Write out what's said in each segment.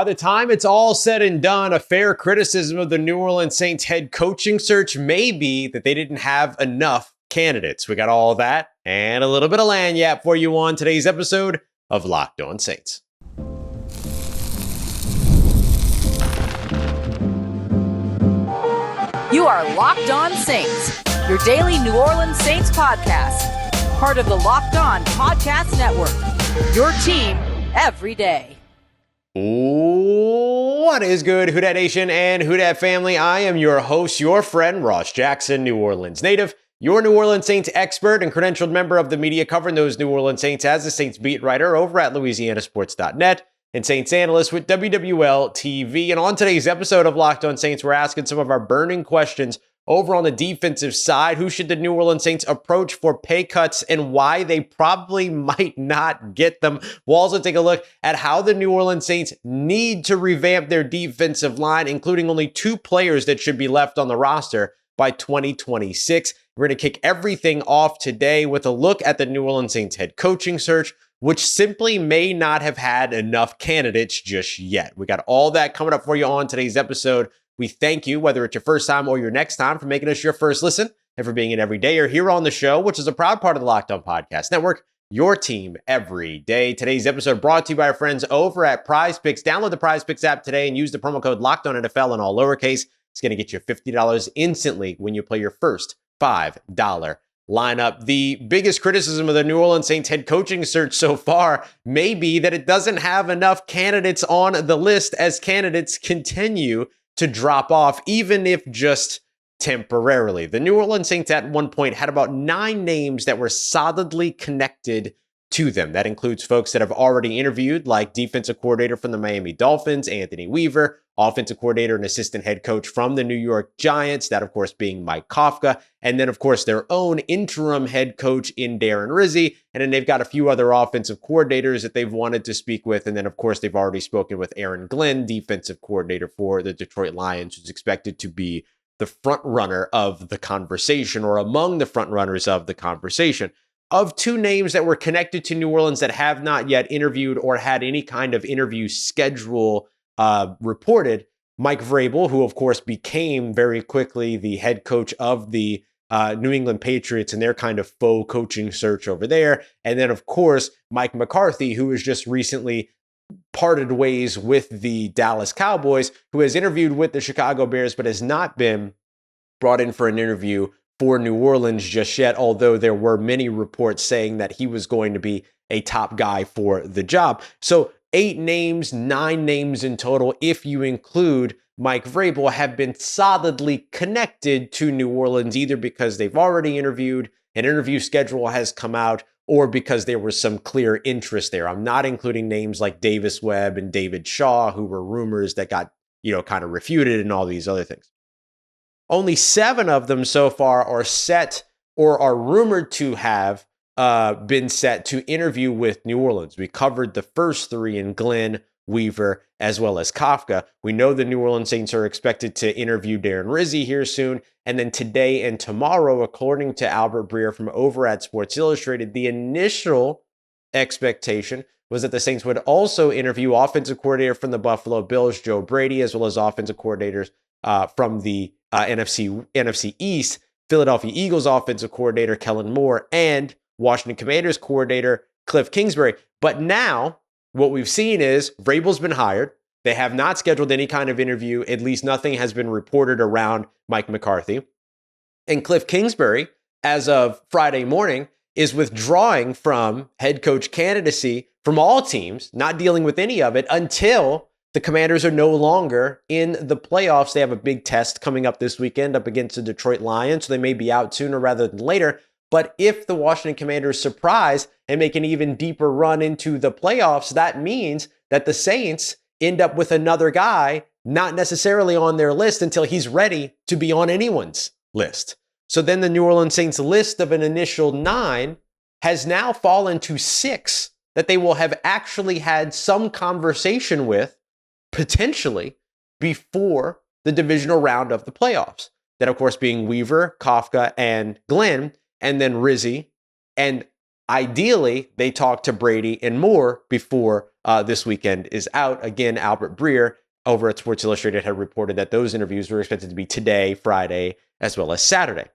By the time it's all said and done, a fair criticism of the New Orleans Saints head coaching search may be that they didn't have enough candidates. We got all that and a little bit of lagniappe for you on today's episode of Locked On Saints. You are Locked On Saints, your daily New Orleans Saints podcast, part of the Locked On Podcast Network, your team every day. What is good, Who Dat Nation and Who Dat family? I am your host, your friend, Ross Jackson, New Orleans native, your New Orleans Saints expert and credentialed member of the media covering those New Orleans Saints as a Saints beat writer over at LouisianaSports.net and Saints analyst with WWL TV. And on today's episode of Locked On Saints, we're asking some of our burning questions over on the defensive side. Who should the New Orleans Saints approach for pay cuts and why they probably might not get them? We'll also take a look at how the New Orleans Saints need to revamp their defensive line, including only 2 players that should be left on the roster by 2026. We're going to kick everything off today with a look at the New Orleans Saints head coaching search, which simply may not have had enough candidates just yet. We got all that coming up for you on today's episode. We thank you, whether it's your first time or your next time, for making us your first listen and for being an everydayer here on the show, which is a proud part of the Locked On Podcast Network, your team every day. Today's episode brought to you by our friends over at Prize Picks. Download the Prize Picks app today and use the promo code LOCKEDONNFL in all lowercase. It's going to get you $50 instantly when you play your first $5 lineup. The biggest criticism of the New Orleans Saints head coaching search so far may be that it doesn't have enough candidates on the list as candidates continue to drop off, even if just temporarily. The New Orleans Saints at one point had about 9 names that were solidly connected to them. That includes folks that have already interviewed, like defensive coordinator from the Miami Dolphins, Anthony Weaver, offensive coordinator and assistant head coach from the New York Giants, that of course being Mike Kafka, and then of course their own interim head coach in Darren Rizzi, and then they've got a few other offensive coordinators that they've wanted to speak with, and then of course they've already spoken with Aaron Glenn, defensive coordinator for the Detroit Lions, who's expected to be the front runner of the conversation, or among the front runners of the conversation. Of 2 names that were connected to New Orleans that have not yet interviewed or had any kind of interview schedule reported, Mike Vrabel, who of course became very quickly the head coach of the New England Patriots and their kind of faux coaching search over there. And then of course, Mike McCarthy, who has just recently parted ways with the Dallas Cowboys, who has interviewed with the Chicago Bears, but has not been brought in for an interview for New Orleans just yet, although there were many reports saying that he was going to be a top guy for the job. So 8 names, 9 names in total, if you include Mike Vrabel, have been solidly connected to New Orleans, either because they've already interviewed, an interview schedule has come out, or because there was some clear interest there. I'm not including names like Davis Webb and David Shaw, who were rumors that got, kind of refuted and all these other things. Only 7 of them so far are set or are rumored to have been set to interview with New Orleans. We covered the first 3 in Glenn, Weaver, as well as Kafka. We know the New Orleans Saints are expected to interview Darren Rizzi here soon. And then today and tomorrow, according to Albert Breer from over at Sports Illustrated, the initial expectation was that the Saints would also interview offensive coordinator from the Buffalo Bills, Joe Brady, as well as offensive coordinators from the NFC East, Philadelphia Eagles offensive coordinator Kellen Moore, and Washington Commanders coordinator Kliff Kingsbury. But now what we've seen is Vrabel's been hired. They have not scheduled any kind of interview. At least nothing has been reported around Mike McCarthy. And Kliff Kingsbury, as of Friday morning, is withdrawing from head coach candidacy from all teams, not dealing with any of it until the Commanders are no longer in the playoffs. They have a big test coming up this weekend up against the Detroit Lions, so they may be out sooner rather than later. But if the Washington Commanders surprise and make an even deeper run into the playoffs, that means that the Saints end up with another guy not necessarily on their list until he's ready to be on anyone's list. So then the New Orleans Saints list of an initial 9 has now fallen to 6 that they will have actually had some conversation with, potentially, before the divisional round of the playoffs. That, of course, being Weaver, Kafka, and Glenn, and then Rizzi. And Ideally, they talk to Brady and more before this weekend is out. Again, Albert Breer over at Sports Illustrated had reported that those interviews were expected to be today, Friday, as well as Saturday.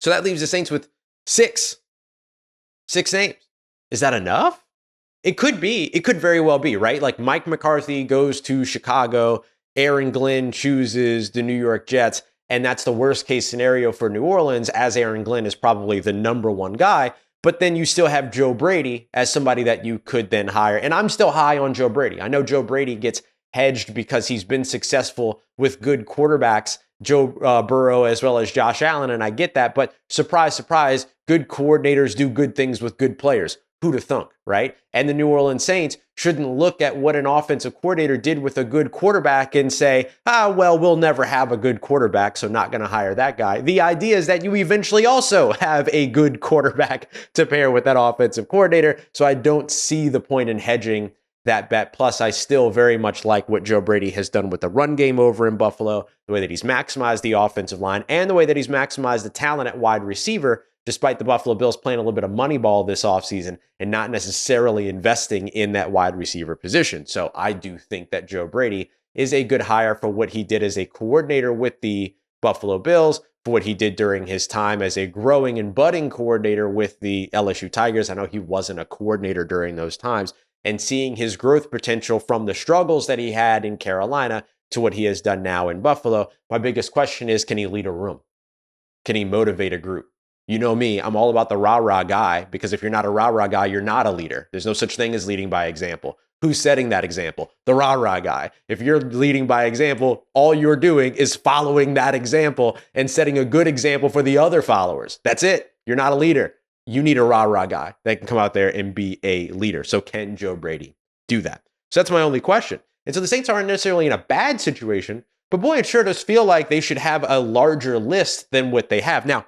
So that leaves the Saints with six names. Is that enough? It could be. It could very well be, right? Like Mike McCarthy goes to Chicago, Aaron Glenn chooses the New York Jets, and that's the worst case scenario for New Orleans, as Aaron Glenn is probably the number one guy. But then you still have Joe Brady as somebody that you could then hire. And I'm still high on Joe Brady. I know Joe Brady gets hedged because he's been successful with good quarterbacks, Joe Burrow as well as Josh Allen, and I get that. But surprise, surprise, good coordinators do good things with good players. Who'd have thunk, right? And the New Orleans Saints shouldn't look at what an offensive coordinator did with a good quarterback and say, well, we'll never have a good quarterback, so not going to hire that guy. The idea is that you eventually also have a good quarterback to pair with that offensive coordinator, so I don't see the point in hedging that bet. Plus, I still very much like what Joe Brady has done with the run game over in Buffalo, the way that he's maximized the offensive line, and the way that he's maximized the talent at wide receiver, despite the Buffalo Bills playing a little bit of money ball this offseason and not necessarily investing in that wide receiver position. So I do think that Joe Brady is a good hire for what he did as a coordinator with the Buffalo Bills, for what he did during his time as a growing and budding coordinator with the LSU Tigers. I know he wasn't a coordinator during those times, and seeing his growth potential from the struggles that he had in Carolina to what he has done now in Buffalo. My biggest question is, can he lead a room? Can he motivate a group? You know me, I'm all about the rah-rah guy, because if you're not a rah-rah guy, you're not a leader. There's no such thing as leading by example. Who's setting that example? The rah-rah guy. If you're leading by example, all you're doing is following that example and setting a good example for the other followers. That's it. You're not a leader. You need a rah-rah guy that can come out there and be a leader. So can Joe Brady do that? So that's my only question. And so the Saints aren't necessarily in a bad situation, but boy, it sure does feel like they should have a larger list than what they have. Now,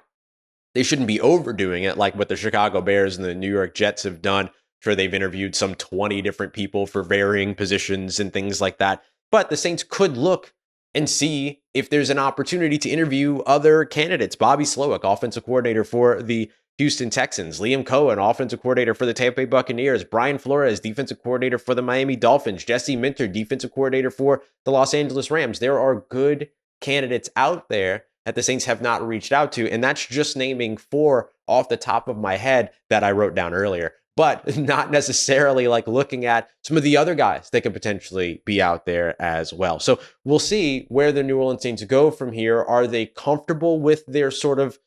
they shouldn't be overdoing it like what the Chicago Bears and the New York Jets have done. Sure, they've interviewed some 20 different people for varying positions and things like that. But the Saints could look and see if there's an opportunity to interview other candidates. Bobby Slowick, offensive coordinator for the Houston Texans. Liam Cohen, offensive coordinator for the Tampa Bay Buccaneers. Brian Flores, defensive coordinator for the Miami Dolphins. Jesse Minter, defensive coordinator for the Los Angeles Rams. There are good candidates out there that the Saints have not reached out to. And that's just naming 4 off the top of my head that I wrote down earlier, but not necessarily like looking at some of the other guys that could potentially be out there as well. So we'll see where the New Orleans Saints go from here. Are they comfortable with their sort of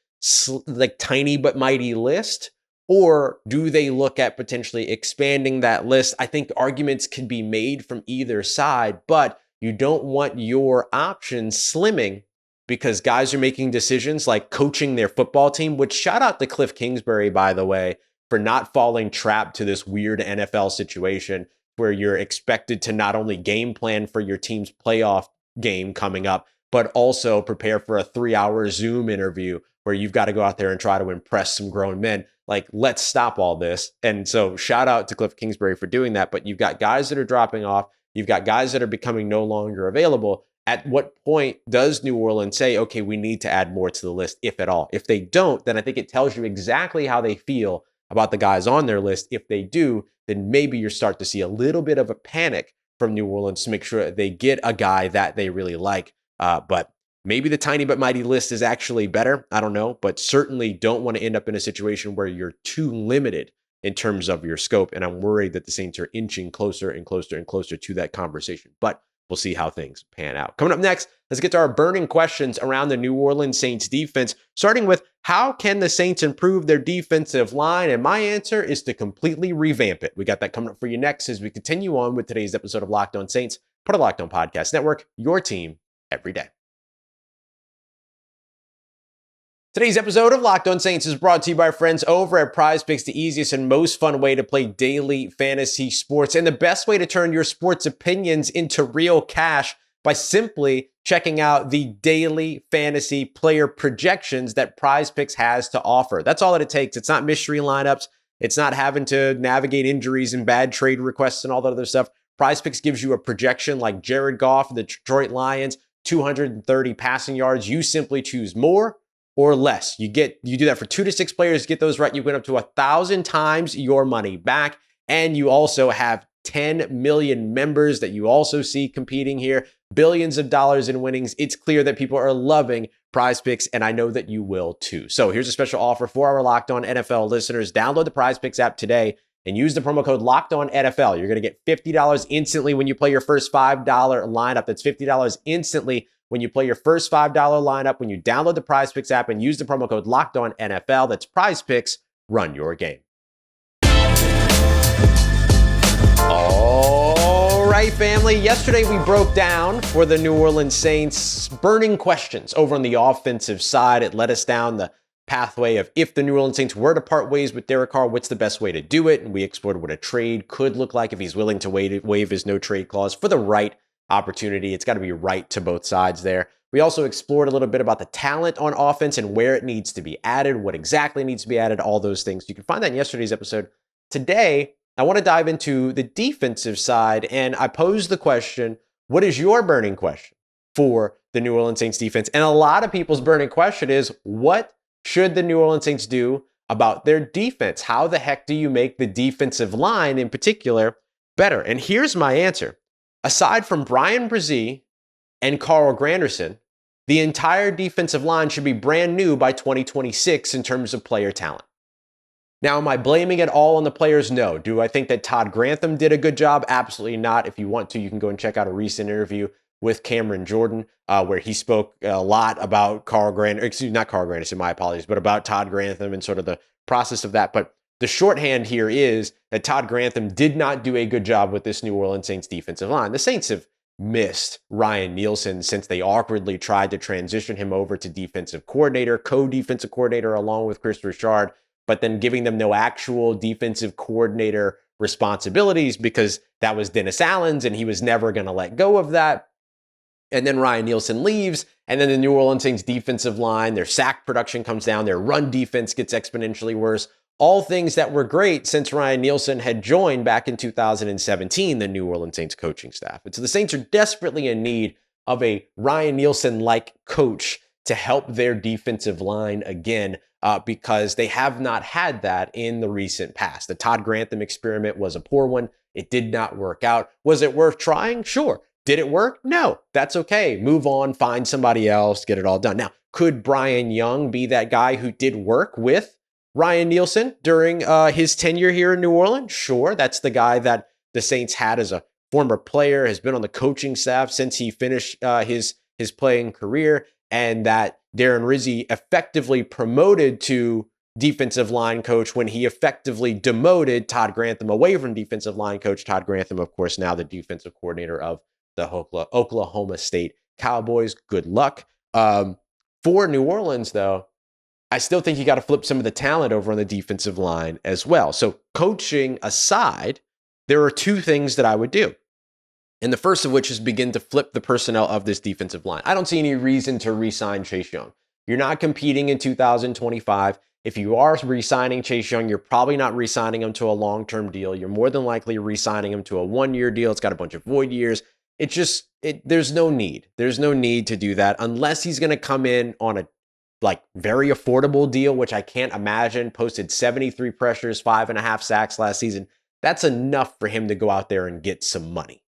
like tiny but mighty list? Or do they look at potentially expanding that list? I think arguments can be made from either side, but you don't want your options slimming because guys are making decisions like coaching their football team, which shout out to Kliff Kingsbury, by the way, for not falling trapped to this weird NFL situation where you're expected to not only game plan for your team's playoff game coming up, but also prepare for a 3-hour Zoom interview where you've got to go out there and try to impress some grown men. Like, let's stop all this. And so shout out to Kliff Kingsbury for doing that. But you've got guys that are dropping off. You've got guys that are becoming no longer available. At what point does New Orleans say, okay, we need to add more to the list, if at all? If they don't, then I think it tells you exactly how they feel about the guys on their list. If they do, then maybe you start to see a little bit of a panic from New Orleans to make sure they get a guy that they really like. But maybe the tiny but mighty list is actually better. I don't know, but certainly don't want to end up in a situation where you're too limited in terms of your scope. And I'm worried that the Saints are inching closer and closer and closer to that conversation. But we'll see how things pan out. Coming up next, let's get to our burning questions around the New Orleans Saints defense, starting with how can the Saints improve their defensive line? And my answer is to completely revamp it. We got that coming up for you next as we continue on with today's episode of Locked On Saints, part of Locked On Podcast Network, your team every day. Today's episode of Locked On Saints is brought to you by our friends over at Prize Picks, the easiest and most fun way to play daily fantasy sports, and the best way to turn your sports opinions into real cash by simply checking out the daily fantasy player projections that Prize Picks has to offer. That's all that it takes. It's not mystery lineups. It's not having to navigate injuries and bad trade requests and all that other stuff. Prize Picks gives you a projection like Jared Goff, the Detroit Lions, 230 passing yards. You simply choose more or less. You do that for 2 to 6 players, get those right, you win up to 1,000 times your money back. And you also have 10 million members that you also see competing here, billions of dollars in winnings. It's clear that people are loving Prize Picks, and I know that you will too. So here's a special offer for our Locked On NFL listeners. Download the Prize Picks app today and use the promo code Locked On NFL. You're going to get $50 instantly when you play your first $5 lineup. That's $50 instantly when you play your first $5 lineup when you download the Prize Picks app and use the promo code Locked On NFL. That's Prize Picks. Run your game. All right, family. Yesterday we broke down for the New Orleans Saints burning questions over on the offensive side. It led us down the pathway of if the New Orleans Saints were to part ways with Derek Carr, what's the best way to do it? And we explored what a trade could look like if he's willing to waive his no trade clause for the right opportunity. It's got to be right to both sides there. We also explored a little bit about the talent on offense and where it needs to be added, what exactly needs to be added, all those things. You can find that in yesterday's episode. Today, I want to dive into the defensive side, and I posed the question, what is your burning question for the New Orleans Saints defense? And a lot of people's burning question is, what should the New Orleans Saints do about their defense? How the heck do you make the defensive line in particular better? And here's my answer. Aside from Bryan Bresee and Carl Granderson, the entire defensive line should be brand new by 2026 in terms of player talent. Now, am I blaming it all on the players? No. Do I think that Todd Grantham did a good job? Absolutely not. If you want to, you can go and check out a recent interview with Cameron Jordan, where he spoke a lot about not Carl Granderson, my apologies, but about Todd Grantham and sort of the process of that. But the shorthand here is that Todd Grantham did not do a good job with this New Orleans Saints defensive line. The Saints have missed Ryan Nielsen since they awkwardly tried to transition him over to defensive coordinator, co-defensive coordinator, along with Chris Richard, but then giving them no actual defensive coordinator responsibilities because that was Dennis Allen's and he was never going to let go of that. And then Ryan Nielsen leaves, and then the New Orleans Saints defensive line, their sack production comes down, their run defense gets exponentially worse. All things that were great since Ryan Nielsen had joined back in 2017, the New Orleans Saints coaching staff. And so the Saints are desperately in need of a Ryan Nielsen-like coach to help their defensive line again, because they have not had that in the recent past. The Todd Grantham experiment was a poor one. It did not work out. Was it worth trying? Sure. Did it work? No. That's okay. Move on, find somebody else, get it all done. Now, could Brian Young be that guy who did work with Ryan Nielsen during his tenure here in New Orleans? Sure. That's the guy that the Saints had as a former player, has been on the coaching staff since he finished his playing career, and that Darren Rizzi effectively promoted to defensive line coach when he effectively demoted Todd Grantham away from defensive line coach. Todd Grantham, of course, now the defensive coordinator of the Oklahoma State Cowboys. Good luck. For New Orleans, though, I still think you got to flip some of the talent over on the defensive line as well. So coaching aside, there are two things that I would do. And the first of which is begin to flip the personnel of this defensive line. I don't see any reason to re-sign Chase Young. You're not competing in 2025. If you are re-signing Chase Young, you're probably not re-signing him to a long-term deal. You're more than likely re-signing him to a one-year deal. It's got a bunch of void years. There's no need. There's no need to do that unless he's going to come in on a very affordable deal, which I can't imagine. Posted 73 pressures, 5.5 sacks last season. That's enough for him to go out there and get some money,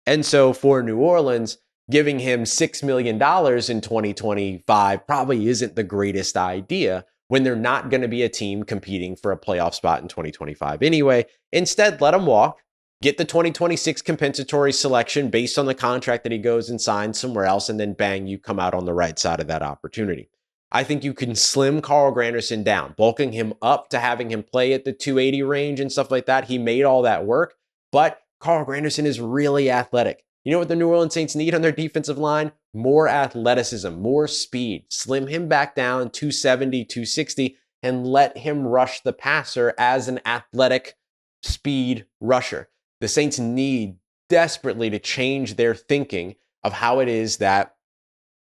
And so for New Orleans, giving him $6 million in 2025 probably isn't the greatest idea when they're not going to be a team competing for a playoff spot in 2025 anyway. Instead, let him walk, get the 2026 compensatory selection based on the contract that he goes and signs somewhere else, and then bang, you come out on the right side of that opportunity. I think you can slim Carl Granderson down, bulking him up to having him play at the 280 range and stuff like that. He made all that work, but Carl Granderson is really athletic. You know what the New Orleans Saints need on their defensive line? More athleticism, more speed. Slim him back down 270, 260, and let him rush the passer as an athletic speed rusher. The Saints need desperately to change their thinking of how it is that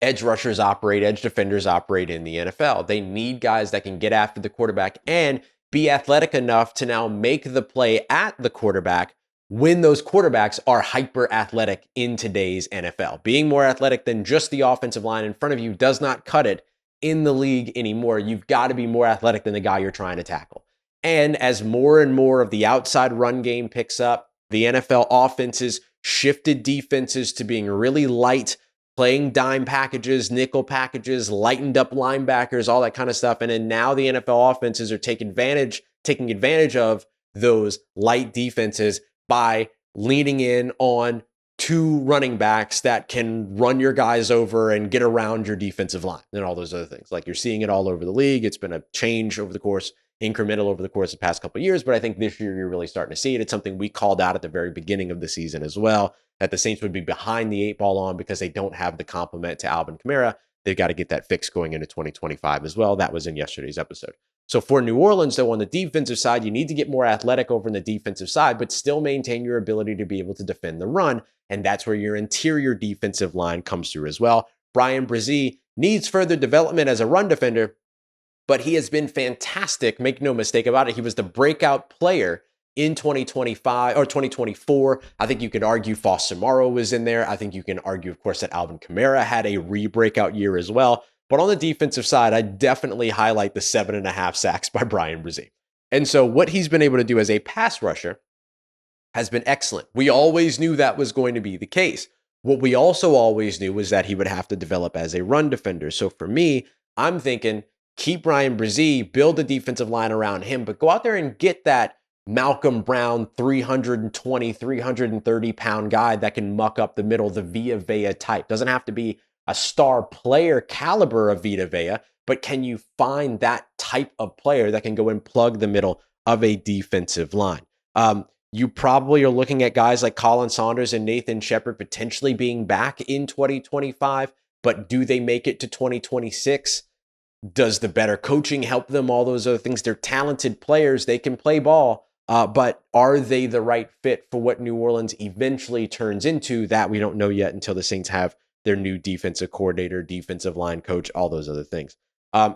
edge rushers operate, edge defenders operate in the NFL. They need guys that can get after the quarterback and be athletic enough to now make the play at the quarterback when those quarterbacks are hyper athletic in today's NFL. Being more athletic than just the offensive line in front of you does not cut it in the league anymore. You've got to be more athletic than the guy you're trying to tackle. And as more and more of the outside run game picks up, the NFL offenses shifted defenses to being really light, playing dime packages, nickel packages, lightened up linebackers, all that kind of stuff. And then now the NFL offenses are taking advantage of those light defenses by leaning in on two running backs that can run your guys over and get around your defensive line and all those other things. Like, you're seeing it all over the league. It's been a change over the course, incremental over the course of the past couple of years, but I think this year you're really starting to see it. It's something we called out at the very beginning of the season as well, that the Saints would be behind the eight ball on because they don't have the complement to Alvin Kamara. They've got to get that fixed going into 2025 as well. That was in yesterday's episode. So for New Orleans, though, on the defensive side, you need to get more athletic over on the defensive side, but still maintain your ability to be able to defend the run. And that's where your interior defensive line comes through as well. Bryan Bresee needs further development as a run defender, but he has been fantastic. Make no mistake about it. He was the breakout player in 2025 or 2024. I think you could argue Foster-Moreau was in there. I think you can argue, of course, that Alvin Kamara had a re-breakout year as well. But on the defensive side, I definitely highlight the 7.5 sacks by Bryan Bresee. And so what he's been able to do as a pass rusher has been excellent. We always knew that was going to be the case. What we also always knew was that he would have to develop as a run defender. So for me, I'm thinking keep Bryan Bresee, build a defensive line around him, but go out there and get that Malcolm Brown 320, 330 pound guy that can muck up the middle, the Vita Vea type. Doesn't have to be a star player caliber of Vita Vea, but can you find that type of player that can go and plug the middle of a defensive line? You probably are looking at guys like Colin Saunders and Nathan Shepard potentially being back in 2025, but do they make it to 2026? Does the better coaching help them? All those other things. They're talented players. They can play ball, but are they the right fit for what New Orleans eventually turns into? That we don't know yet until the Saints have their new defensive coordinator, defensive line coach, all those other things.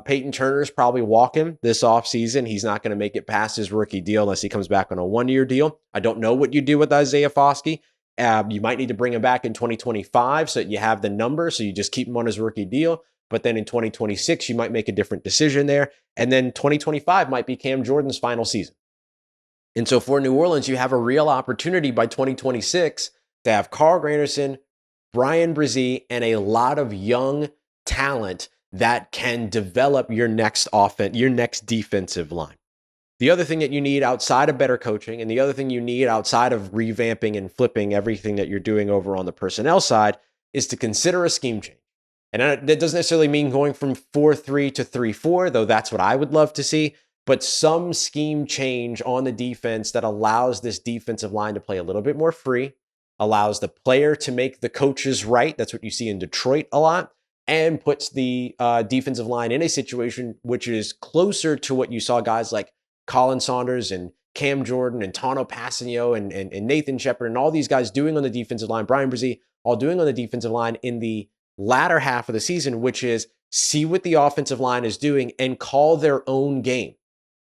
Peyton Turner's probably walking this offseason. He's not going to make it past his rookie deal unless he comes back on a one-year deal. I don't know what you do with Isaiah Foskey. You might need to bring him back in 2025 so that you have the number, so you just keep him on his rookie deal. But then in 2026, you might make a different decision there. And then 2025 might be Cam Jordan's final season. And so for New Orleans, you have a real opportunity by 2026 to have Carl Granderson, Bryan Bresee, and a lot of young talent that can develop your next offense, your next defensive line. The other thing that you need outside of better coaching, and the other thing you need outside of revamping and flipping everything that you're doing over on the personnel side, is to consider a scheme change. And that doesn't necessarily mean going from 4-3 to 3-4, though that's what I would love to see, but some scheme change on the defense that allows this defensive line to play a little bit more free, allows the player to make the coaches right. That's what you see in Detroit a lot, and puts the defensive line in a situation which is closer to what you saw guys like Colin Saunders and Cam Jordan and Tano Passanio and Nathan Shepard and all these guys doing on the defensive line, Bryan Bresee, all doing on the defensive line in the latter half of the season, which is see what the offensive line is doing and call their own game,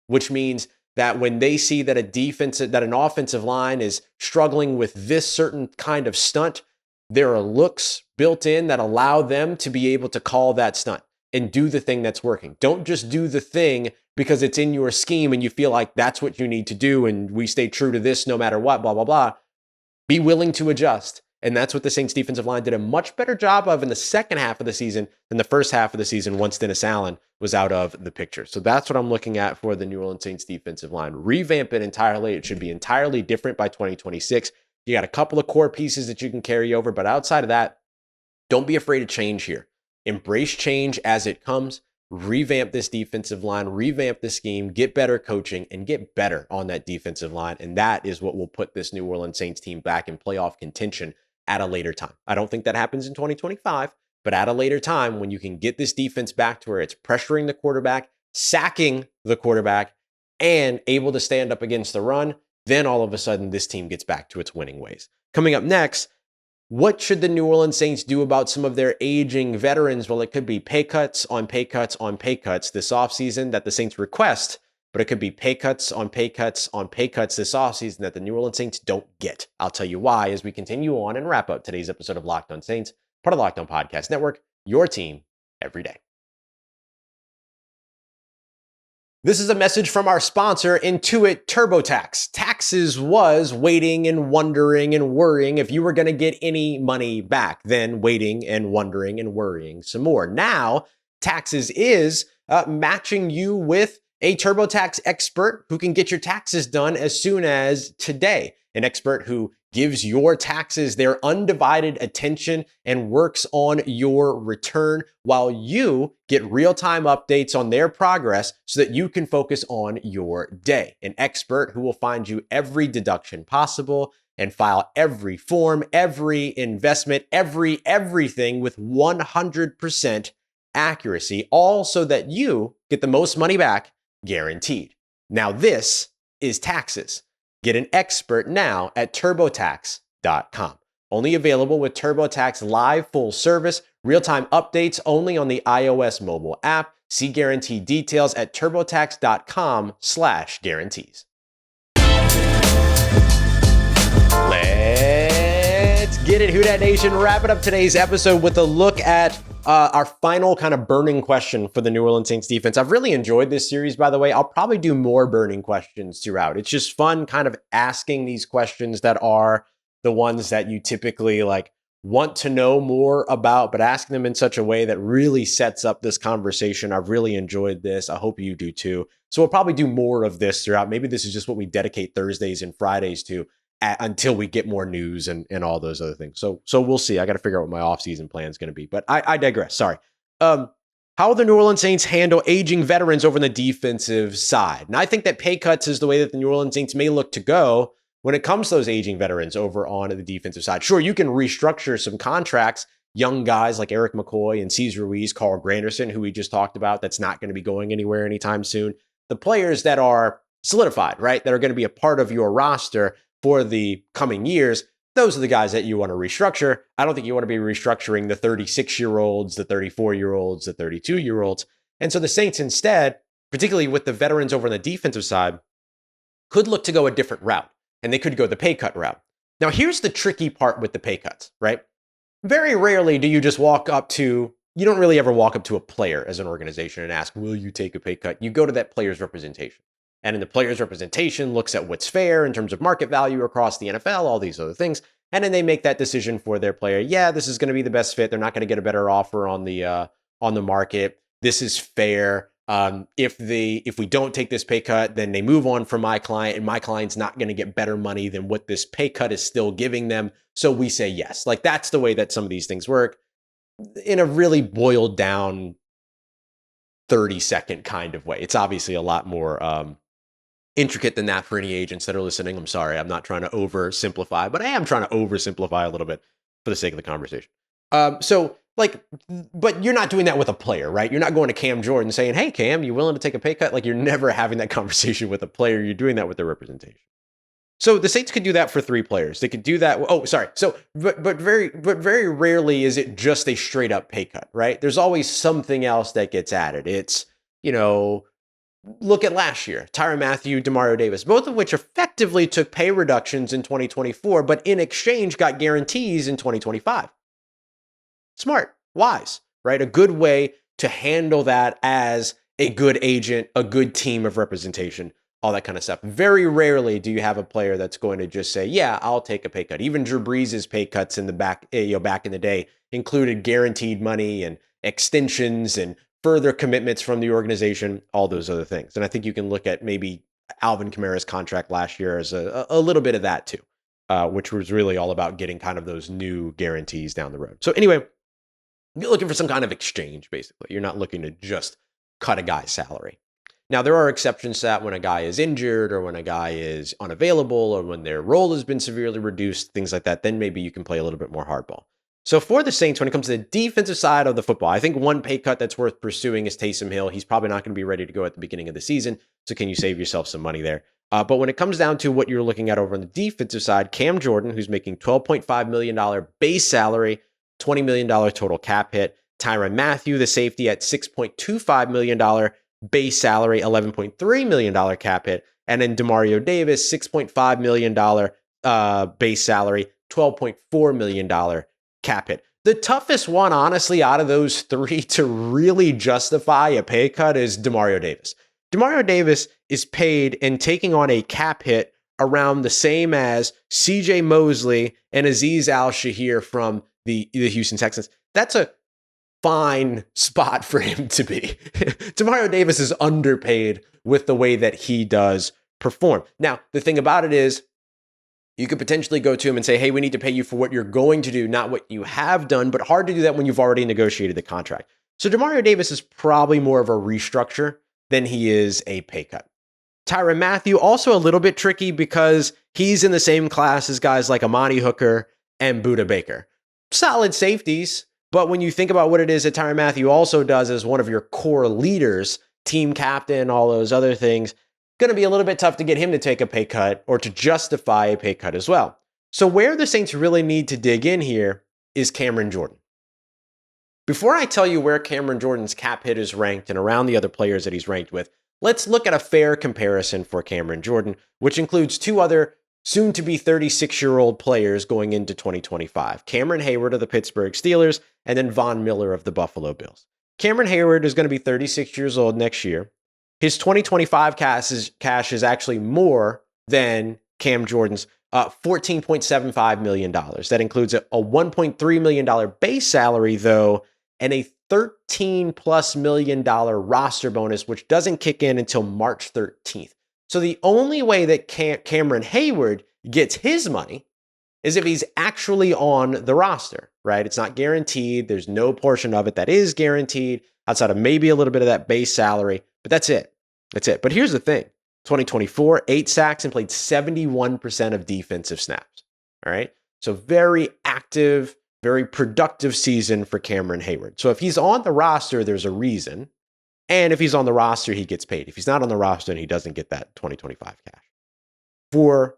which means that when they see that an offensive line is struggling with this certain kind of stunt, there are looks built in that allow them to be able to call that stunt and do the thing that's working. Don't just do the thing because it's in your scheme and you feel like that's what you need to do and we stay true to this no matter what, blah, blah, blah. Be willing to adjust. And that's what the Saints defensive line did a much better job of in the second half of the season than the first half of the season once Dennis Allen was out of the picture. So that's what I'm looking at for the New Orleans Saints defensive line. Revamp it entirely. It should be entirely different by 2026. You got a couple of core pieces that you can carry over, but outside of that, don't be afraid of change here. Embrace change as it comes. Revamp this defensive line, revamp the scheme, get better coaching, and get better on that defensive line. And that is what will put this New Orleans Saints team back in playoff contention at a later time. I don't think that happens in 2025, but at a later time when you can get this defense back to where it's pressuring the quarterback, sacking the quarterback, and able to stand up against the run, then all of a sudden this team gets back to its winning ways. Coming up next, what should the New Orleans Saints do about some of their aging veterans? Well, it could be pay cuts on pay cuts on pay cuts this offseason that the Saints request, but it could be pay cuts on pay cuts on pay cuts this offseason that the New Orleans Saints don't get. I'll tell you why as we continue on and wrap up today's episode of Locked On Saints, part of the Locked On Podcast Network, your team every day. This is a message from our sponsor, Intuit TurboTax. Taxes was waiting and wondering and worrying if you were going to get any money back, then waiting and wondering and worrying some more. Now, taxes is matching you with a TurboTax expert who can get your taxes done as soon as today. An expert who gives your taxes their undivided attention and works on your return while you get real-time updates on their progress so that you can focus on your day. An expert who will find you every deduction possible and file every form, every investment, everything with 100% accuracy, all so that you get the most money back guaranteed. Now this is taxes. Get an expert now at TurboTax.com. Only available with TurboTax Live full service, real-time updates only on the iOS mobile app. See guarantee details at TurboTax.com/guarantees. Let's get it, Who Dat Nation. Wrapping up today's episode with a look at our final kind of burning question for the New Orleans Saints defense. I've really enjoyed this series, by the way. I'll probably do more burning questions throughout. It's just fun kind of asking these questions that are the ones that you typically want to know more about, but asking them in such a way that really sets up this conversation. I've really enjoyed this. I hope you do too. So we'll probably do more of this throughout. Maybe this is just what we dedicate Thursdays and Fridays to until we get more news and all those other things. So we'll see. I got to figure out what my offseason plan is going to be. But I digress. Sorry. How will the New Orleans Saints handle aging veterans over on the defensive side? And I think that pay cuts is the way that the New Orleans Saints may look to go when it comes to those aging veterans over on the defensive side. Sure, you can restructure some contracts. Young guys like Eric McCoy and Cesar Ruiz, Carl Granderson, who we just talked about, that's not going to be going anywhere anytime soon. The players that are solidified, right, that are going to be a part of your roster for the coming years, those are the guys that you want to restructure. I don't think you want to be restructuring the 36-year-olds, the 34-year-olds, the 32-year-olds. And so the Saints instead, particularly with the veterans over on the defensive side, could look to go a different route. And they could go the pay cut route. Now, here's the tricky part with the pay cuts, right? Very rarely do you just you don't really ever walk up to a player as an organization and ask, will you take a pay cut? You go to that player's representation. And in the player's representation looks at what's fair in terms of market value across the NFL, all these other things. And then they make that decision for their player. Yeah, this is going to be the best fit. They're not going to get a better offer on the market. This is fair. If we don't take this pay cut, then they move on from my client, and my client's not going to get better money than what this pay cut is still giving them. So we say yes. That's the way that some of these things work in a really boiled down 30-second kind of way. It's obviously a lot more intricate than that for any agents that are listening. I'm sorry, I'm not trying to oversimplify, but I am trying to oversimplify a little bit for the sake of the conversation. But you're not doing that with a player, right? You're not going to Cam Jordan saying, hey, Cam, you willing to take a pay cut? You're never having that conversation with a player. You're doing that with their representation. So the Saints could do that for 3 players. They could do that. Oh, sorry. So, but very rarely is it just a straight up pay cut, right? There's always something else that gets added. It's, look at last year, Tyrann Mathieu, Demario Davis, both of which effectively took pay reductions in 2024, but in exchange got guarantees in 2025. Smart, wise, right? A good way to handle that as a good agent, a good team of representation, all that kind of stuff. Very rarely do you have a player that's going to just say, yeah, I'll take a pay cut. Even Drew Brees' pay cuts in the back in the day included guaranteed money and extensions and further commitments from the organization, all those other things. And I think you can look at maybe Alvin Kamara's contract last year as a little bit of that too, which was really all about getting kind of those new guarantees down the road. So anyway, you're looking for some kind of exchange, basically. You're not looking to just cut a guy's salary. Now, there are exceptions to that when a guy is injured or when a guy is unavailable or when their role has been severely reduced, things like that. Then maybe you can play a little bit more hardball. So for the Saints, when it comes to the defensive side of the football, I think one pay cut that's worth pursuing is Taysom Hill. He's probably not going to be ready to go at the beginning of the season. So can you save yourself some money there? But when it comes down to what you're looking at over on the defensive side, Cam Jordan, who's making $12.5 million base salary, $20 million total cap hit. Tyrann Mathieu, the safety, at $6.25 million base salary, $11.3 million cap hit. And then Demario Davis, $6.5 million base salary, $12.4 million cap hit. The toughest one, honestly, out of those 3 to really justify a pay cut is Demario Davis. Demario Davis is paid and taking on a cap hit around the same as CJ Mosley and Azeez Al-Shaair from the Houston Texans. That's a fine spot for him to be. Demario Davis is underpaid with the way that he does perform. Now, the thing about it is, you could potentially go to him and say, hey, we need to pay you for what you're going to do, not what you have done, but hard to do that when you've already negotiated the contract. So Demario Davis is probably more of a restructure than he is a pay cut. Tyrann Mathieu, also a little bit tricky because he's in the same class as guys like Amani Hooker and Budda Baker. Solid safeties, but when you think about what it is that Tyrann Mathieu also does as one of your core leaders, team captain, all those other things, going to be a little bit tough to get him to take a pay cut or to justify a pay cut as well. So where the Saints really need to dig in here is Cameron Jordan. Before I tell you where Cameron Jordan's cap hit is ranked and around the other players that he's ranked with, let's look at a fair comparison for Cameron Jordan, which includes two other soon-to-be 36-year-old players going into 2025. Cameron Heyward of the Pittsburgh Steelers and then Von Miller of the Buffalo Bills. Cameron Heyward is going to be 36 years old next year. His 2025 cash is actually more than Cam Jordan's $14.75 million. That includes a $1.3 million base salary, though, and a $13+ million roster bonus, which doesn't kick in until March 13th. So the only way that Cameron Heyward gets his money is if he's actually on the roster, right? It's not guaranteed. There's no portion of it that is guaranteed outside of maybe a little bit of that base salary, but that's it. That's it. But here's the thing. 2024, 8 sacks and played 71% of defensive snaps. All right. So very active, very productive season for Cameron Heyward. So if he's on the roster, there's a reason. And if he's on the roster, he gets paid. If he's not on the roster, then he doesn't get that 2025 cash. For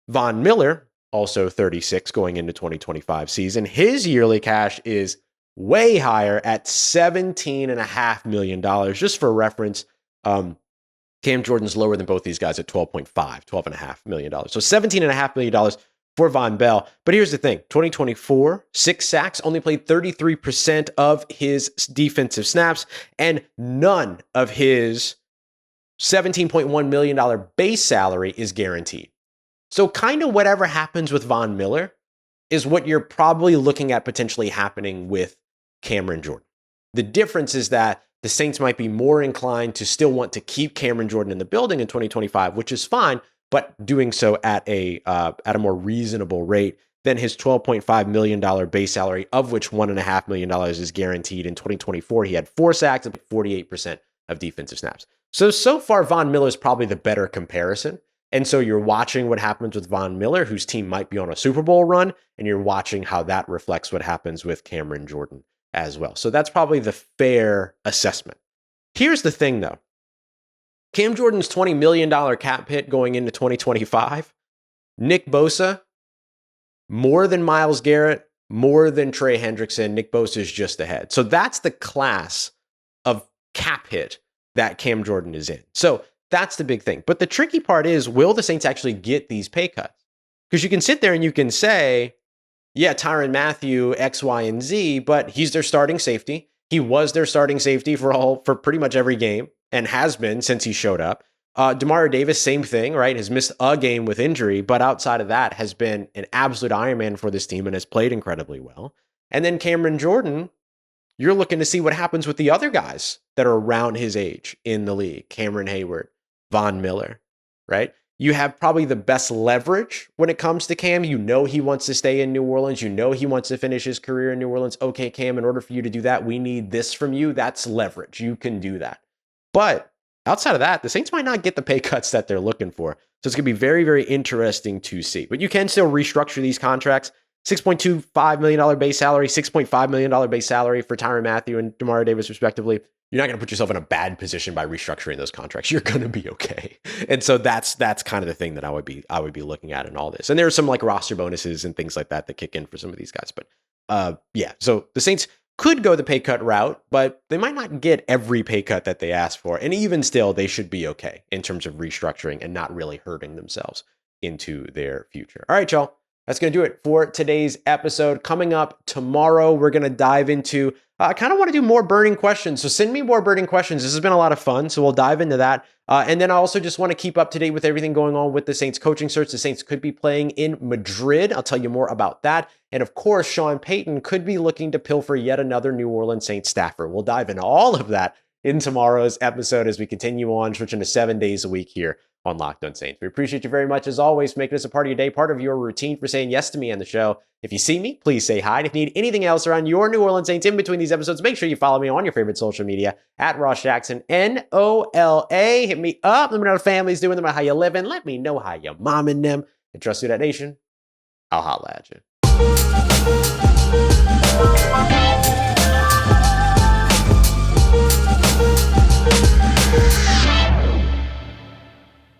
Von Miller, also 36 going into 2025 season, his yearly cash is way higher at $17.5 million. Just for reference, Cam Jordan's lower than both these guys at $12.5 million. So $17.5 million for Von Bell. But here's the thing. 2024, 6 sacks, only played 33% of his defensive snaps, and none of his $17.1 million base salary is guaranteed. So kind of whatever happens with Von Miller is what you're probably looking at potentially happening with Cameron Jordan. The difference is that the Saints might be more inclined to still want to keep Cameron Jordan in the building in 2025, which is fine, but doing so at a more reasonable rate than his $12.5 million base salary, of which $1.5 million is guaranteed. In 2024, he had 4 sacks and 48% of defensive snaps. So far, Von Miller is probably the better comparison. And so you're watching what happens with Von Miller, whose team might be on a Super Bowl run, and you're watching how that reflects what happens with Cameron Jordan as well. So that's probably the fair assessment. Here's the thing, though. Cam Jordan's $20 million cap hit going into 2025, Nick Bosa, more than Myles Garrett, more than Trey Hendrickson. Nick Bosa is just ahead. So that's the class of cap hit that Cam Jordan is in. So that's the big thing. But the tricky part is, will the Saints actually get these pay cuts? Because you can sit there and you can say, yeah, Tyrann Mathieu, X, Y, and Z, but he's their starting safety. He was their starting safety for pretty much every game and has been since he showed up. Demario Davis, same thing, right? Has missed a game with injury, but outside of that has been an absolute Iron Man for this team and has played incredibly well. And then Cameron Jordan, you're looking to see what happens with the other guys that are around his age in the league. Cameron Heyward, Von Miller, right? You have probably the best leverage when it comes to Cam. You know he wants to stay in New Orleans. You know he wants to finish his career in New Orleans. Okay, Cam, in order for you to do that, we need this from you. That's leverage. You can do that. But outside of that, the Saints might not get the pay cuts that they're looking for. So it's going to be very, very interesting to see. But you can still restructure these contracts. $6.25 million base salary, $6.5 million base salary for Tyrann Mathieu and Demario Davis, respectively. You're not going to put yourself in a bad position by restructuring those contracts. You're going to be okay. And so that's kind of the thing that I would be looking at in all this. And there are some like roster bonuses and things like that that kick in for some of these guys. But yeah, so the Saints could go the pay cut route, but they might not get every pay cut that they ask for. And even still, they should be okay in terms of restructuring and not really hurting themselves into their future. All right, y'all. That's going to do it for today's episode. Coming up tomorrow, we're going to dive into, I kind of want to do more burning questions. So send me more burning questions. This has been a lot of fun. So we'll dive into that. And then I also just want to keep up to date with everything going on with the Saints coaching search. The Saints could be playing in Madrid. I'll tell you more about that. And of course, Sean Payton could be looking to pilfer yet another New Orleans Saints staffer. We'll dive into all of that in tomorrow's episode as we continue on switching to 7 days a week here on Locked On Saints. We appreciate you very much, as always, for making us a part of your day, part of your routine, for saying yes to me on the show. If you see me, please say hi. And if you need anything else around your New Orleans Saints in between these episodes, make sure you follow me on your favorite social media at Ross Jackson, NOLA. Hit me up. Let me know how the family's doing, let me know how you living. Let me know how you're momming them. And trust you, that nation. I'll holla at you.